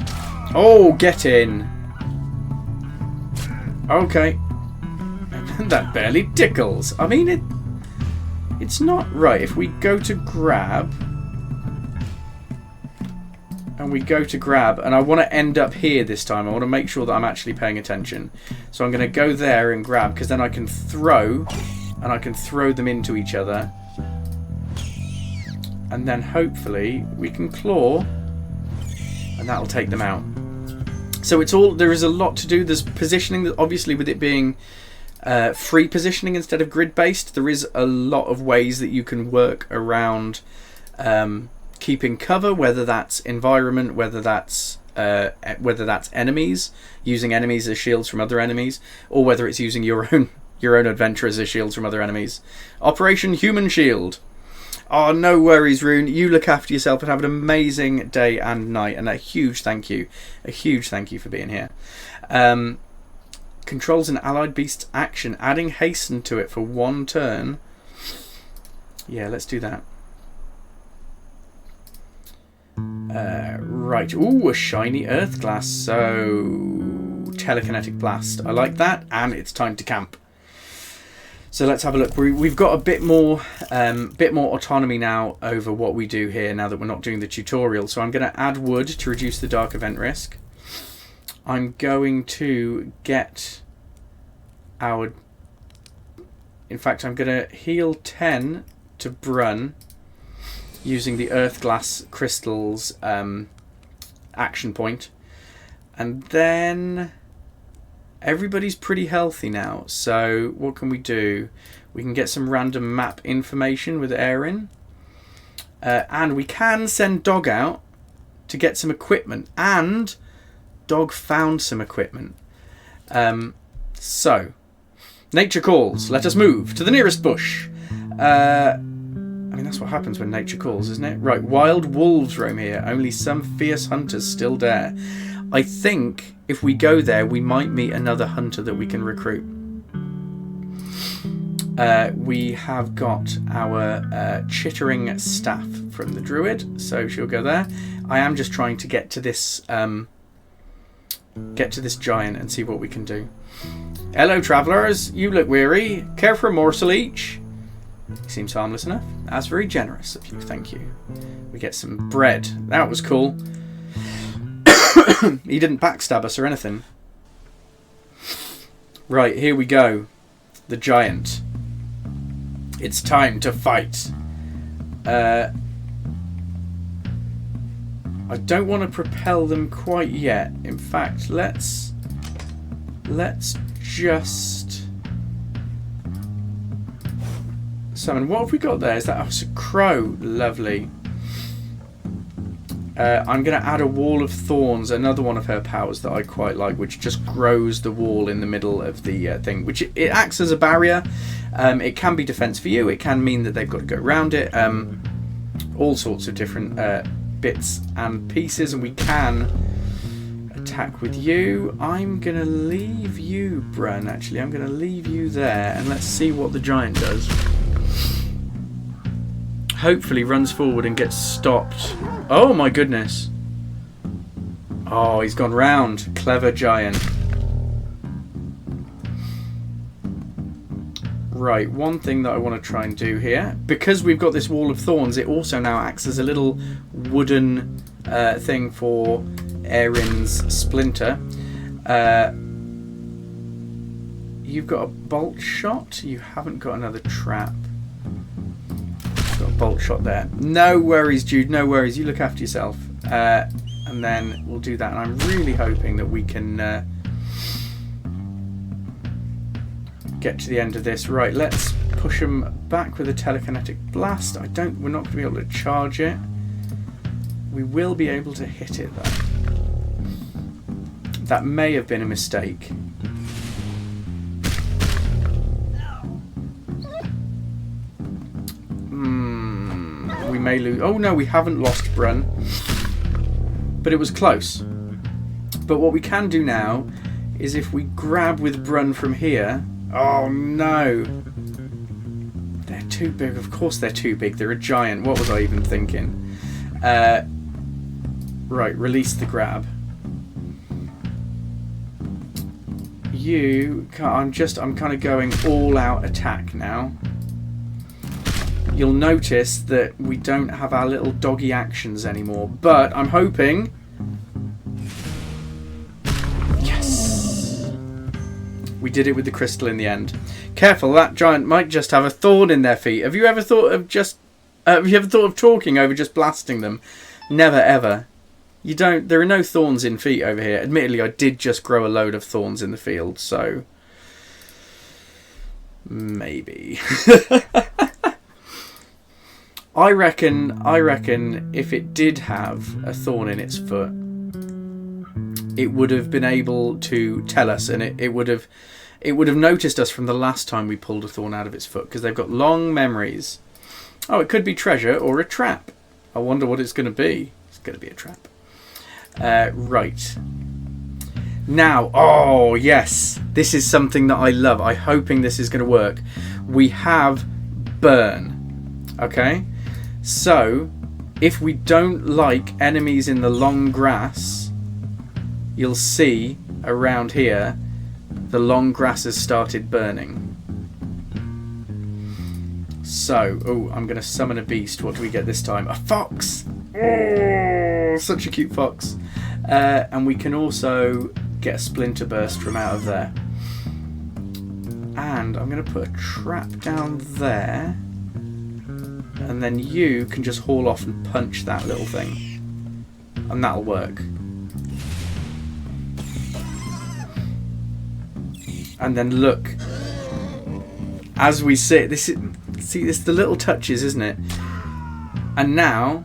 Oh, get in! Okay. That barely tickles. I mean, it's not right. If we go to grab, and we go to grab, and I want to end up here this time. I want to make sure that I'm actually paying attention. So I'm going to go there and grab, because then I can throw, and I can throw them into each other. And then hopefully we can claw, and that'll take them out. So there is a lot to do. There's positioning, obviously with it being free positioning instead of grid based, there is a lot of ways that you can work around keeping cover, whether that's environment, whether that's enemies, using enemies as shields from other enemies, or whether it's using your own adventurers as shields from other enemies. Operation Human Shield. Oh, no worries, Rune. You look after yourself and have an amazing day and night. And a huge thank you for being here. Controls an allied beast's action, adding hasten to it for 1 turn. Yeah, let's do that. Right. Ooh, a shiny earth glass. So, telekinetic blast. I like that. And it's time to camp. So let's have a look. We've got a bit more autonomy now over what we do here, now that we're not doing the tutorial. So I'm going to add wood to reduce the dark event risk. I'm going to get our... In fact, I'm going to heal 10 to Brun using the Earth Glass Crystals action point. And then... everybody's pretty healthy now, so what can we do? We can get some random map information with Erin. And we can send Dog out to get some equipment. And Dog found some equipment. So, nature calls. Let us move to the nearest bush. I mean, that's what happens when nature calls, isn't it? Right, wild wolves roam here. Only some fierce hunters still dare. I think if we go there, we might meet another hunter that we can recruit. We have got our chittering staff from the druid, so she'll go there. I am just trying to get to this giant and see what we can do. Hello, travellers. You look weary. Care for a morsel each? He seems harmless enough. That's very generous of you. Thank you. We get some bread. That was cool. He didn't backstab us or anything. Right, here we go. The giant. It's time to fight. I don't want to propel them quite yet. In fact, let's just summon. What have we got there? Is that it's a crow? Lovely. I'm going to add a wall of thorns, another one of her powers that I quite like, which just grows the wall in the middle of the thing, which it acts as a barrier. It can be defense for you. It can mean that they've got to go around it. All sorts of different bits and pieces, and we can attack with you. I'm going to leave you, Brun, actually. I'm going to leave you there, and let's see what the giant does. Hopefully runs forward and gets stopped. Oh my goodness. Oh, he's gone round. Clever giant. Right, one thing that I want to try and do here, because we've got this wall of thorns, it also now acts as a little wooden thing for Erin's splinter. You've got a bolt shot. You haven't got another trap. Got a bolt shot there. No worries, Jude. No worries. You look after yourself. And then we'll do that. And I'm really hoping that we can get to the end of this. Right, let's push them back with a telekinetic blast. We're not going to be able to charge it. We will be able to hit it though. That may have been a mistake. we may lose... Oh, no, we haven't lost Brun. But it was close. But what we can do now is if we grab with Brun from here... Oh, no. They're too big. Of course they're too big. They're a giant. What was I even thinking? Right, release the grab. I'm kind of going all-out attack now. You'll notice that we don't have our little doggy actions anymore, but I'm hoping... Yes! We did it with the crystal in the end. Careful, that giant might just have a thorn in their feet. Have you ever thought of talking over just blasting them? Never, ever. You don't. There are no thorns in feet over here. Admittedly, I did just grow a load of thorns in the field, so maybe. I reckon if it did have a thorn in its foot, it would have been able to tell us, and it would have noticed us from the last time we pulled a thorn out of its foot, because they've got long memories. Oh, it could be treasure or a trap. I wonder what it's going to be. It's going to be a trap. Right. Now, oh yes, this is something that I love. I'm hoping this is going to work. We have burn. Okay? So, if we don't like enemies in the long grass, you'll see around here the long grass has started burning. So, oh, I'm going to summon a beast. What do we get this time? A fox! Oh, such a cute fox. And we can also get a splinter burst from out of there. And I'm going to put a trap down there. And then you can just haul off and punch that little thing. And that'll work. And then look. As we sit, this is the little touches, isn't it? And now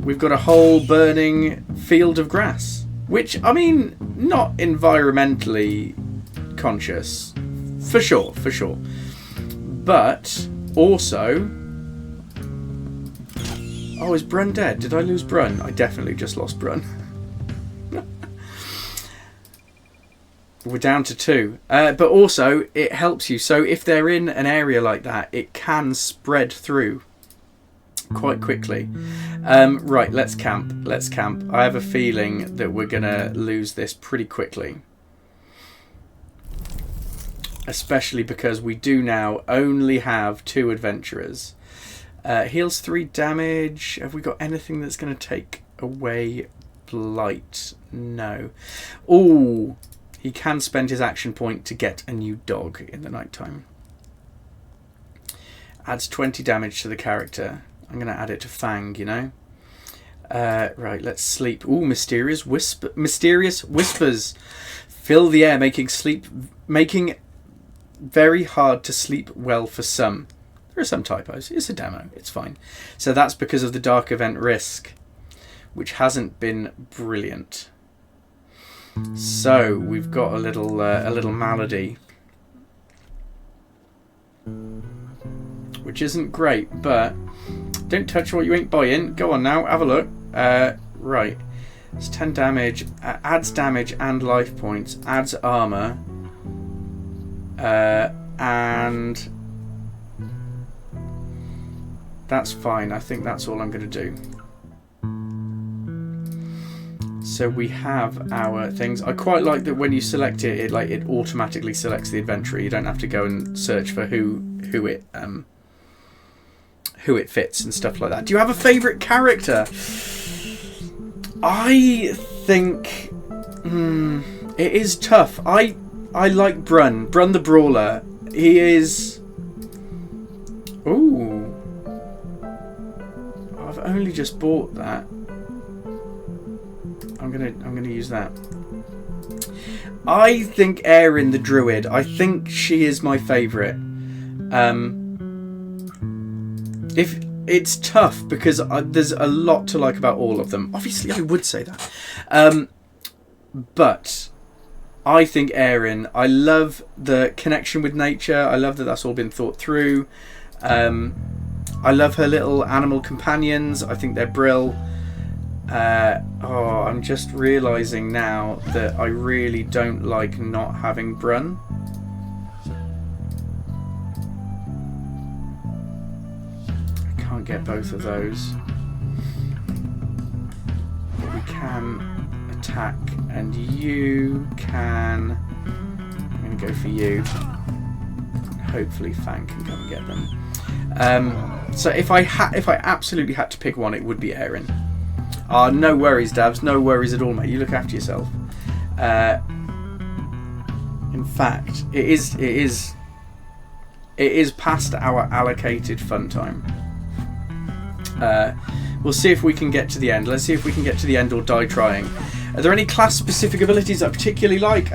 we've got a whole burning field of grass, which, I mean, not environmentally conscious, for sure, but also, oh, is Brun dead? Did I lose Brun? I definitely just lost Brun. We're down to 2. But also, it helps you. So if they're in an area like that, it can spread through quite quickly. Right, let's camp. I have a feeling that we're going to lose this pretty quickly. Especially because we do now only have 2 adventurers. Heals 3 damage. Have we got anything that's going to take away Blight? No. Ooh. He can spend his action point to get a new dog in the night time. Adds 20 damage to the character. I'm going to add it to Fang, you know. Right, let's sleep. Ooh, mysterious whispers fill the air, making very hard to sleep well for some. There are some typos. It's a demo. It's fine. So that's because of the dark event risk, which hasn't been brilliant. So we've got a little malady, which isn't great, but don't touch what you ain't buying. Go on now, have a look. Right, it's 10 damage, adds damage and life points, adds armor, and that's fine. I think that's all I'm going to do. So we have our things. I quite like that when you select it, it automatically selects the adventurer. You don't have to go and search for who it fits and stuff like that. Do you have a favourite character? I think it is tough. I like Brun the Brawler. He is. Ooh, I've only just bought that. I'm gonna use that. I think Erin the Druid. I think she is my favourite. If it's tough because there's a lot to like about all of them. Obviously, I would say that, but I think Erin. I love the connection with nature. I love that that's all been thought through. I love her little animal companions. I think they're brill. I'm just realising now that I really don't like not having Brun. I can't get both of those. But we can attack, and you can... I'm going to go for you. Hopefully Fang can come and get them. So if I absolutely had to pick one, it would be Erin. No worries, Dabs. No worries at all, mate. You look after yourself. In fact, it is past our allocated fun time. We'll see if we can get to the end. Let's see if we can get to the end or die trying. Are there any class-specific abilities I particularly like?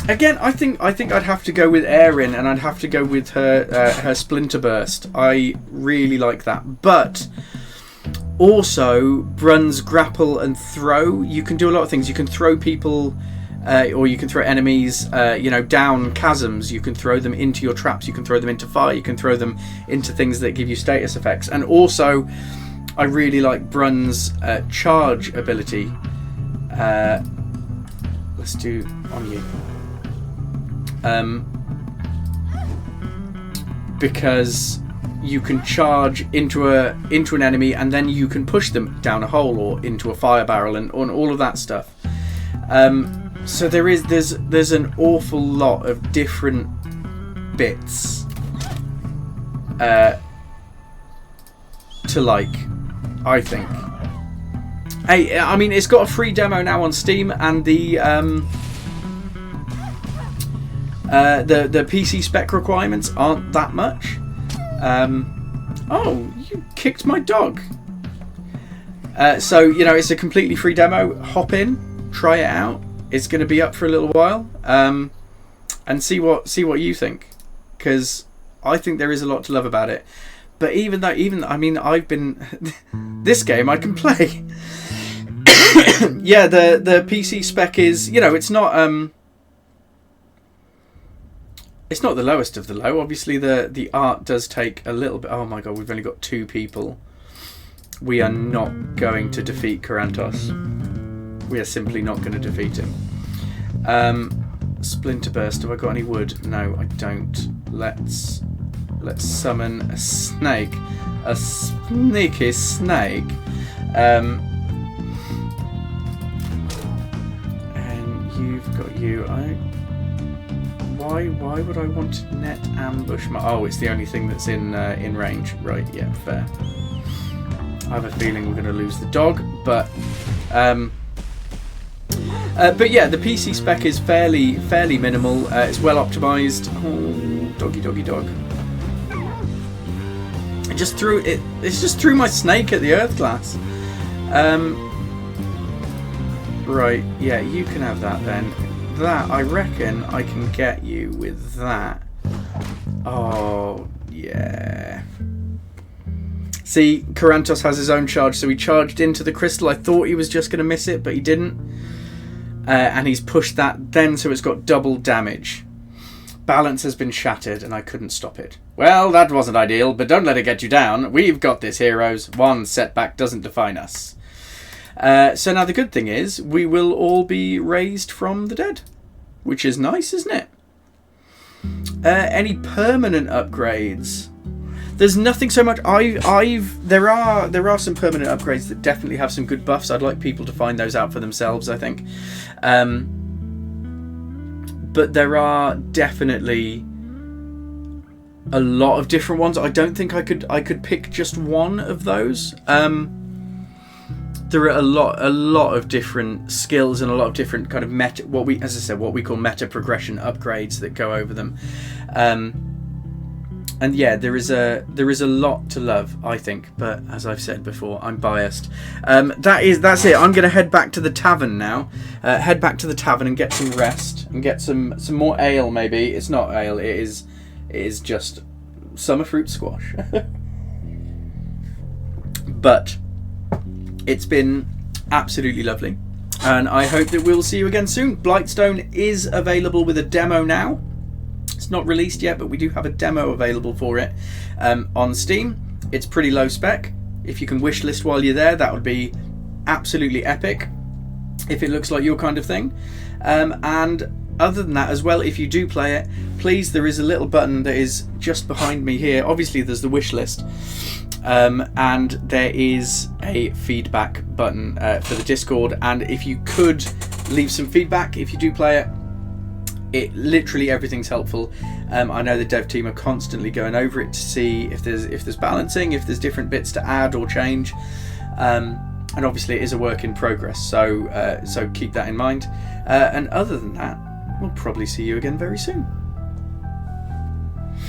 Again, I think I'd have to go with Erin, and I'd have to go with her Splinter Burst. I really like that, but also Brun's grapple and throw. You can do a lot of things. You can throw people, or you can throw enemies, down chasms. You can throw them into your traps. You can throw them into fire. You can throw them into things that give you status effects. And also, I really like Brun's charge ability. Let's do on you. Because you can charge into an enemy, and then you can push them down a hole or into a fire barrel and all of that stuff. So there's an awful lot of different bits to like, I think. Hey, I mean, it's got a free demo now on Steam, and the PC spec requirements aren't that much. Oh, you kicked my dog. So, it's a completely free demo. Hop in, try it out. It's going to be up for a little while, and see what you think, because I think there is a lot to love about it. But I've been this game I can play. Yeah, the PC spec is, it's not it's not the lowest of the low. Obviously, the art does take a little bit. Oh my god, we've only got 2 people. We are not going to defeat Karantos. We are simply not going to defeat him. Splinter Burst. Have I got any wood? No, I don't. Let's summon a snake. A sneaky snake. And you've got you. Why would I want to net ambush my... Oh, it's the only thing that's in range. Right, yeah, fair. I have a feeling we're going to lose the dog, but yeah, the PC spec is fairly minimal. It's well optimized. Oh, doggy dog. It's just threw my snake at the earth glass. Right, yeah, you can have that then. That, I reckon I can get you with that. Oh, yeah. See, Karantos has his own charge, so he charged into the crystal. I thought he was just going to miss it, but he didn't. And he's pushed that then, so it's got double damage. Balance has been shattered, and I couldn't stop it. Well, that wasn't ideal, but don't let it get you down. We've got this, heroes. One setback doesn't define us. So now the good thing is, we will all be raised from the dead, which is nice, isn't it? Any permanent upgrades? There's nothing so much. There are some permanent upgrades that definitely have some good buffs. I'd like people to find those out for themselves, I think. But there are definitely a lot of different ones. I don't think I could pick just one of those. There are a lot of different skills and a lot of different kind of meta, what we call meta progression upgrades that go over them. And yeah, there is a lot to love, I think. But as I've said before, I'm biased. That's it. I'm going to head back to the tavern now. Head back to the tavern and get some rest and get some more ale. Maybe it's not ale. It is just summer fruit squash. But it's been absolutely lovely, and I hope that we'll see you again soon. Blightstone is available with a demo now, It's not released yet, but we do have a demo available for it on Steam. It's pretty low spec. If you can wishlist while you're there, that would be absolutely epic, if it looks like your kind of thing. And other than that as well, if you do play it, please, there is a little button that is just behind me here. Obviously there's the wish list, and there is a feedback button for the Discord, and if you could leave some feedback if you do play it, literally everything's helpful. I know the dev team are constantly going over it to see if there's balancing, if there's different bits to add or change, and obviously it is a work in progress, so keep that in mind. And other than that, we'll probably see you again very soon.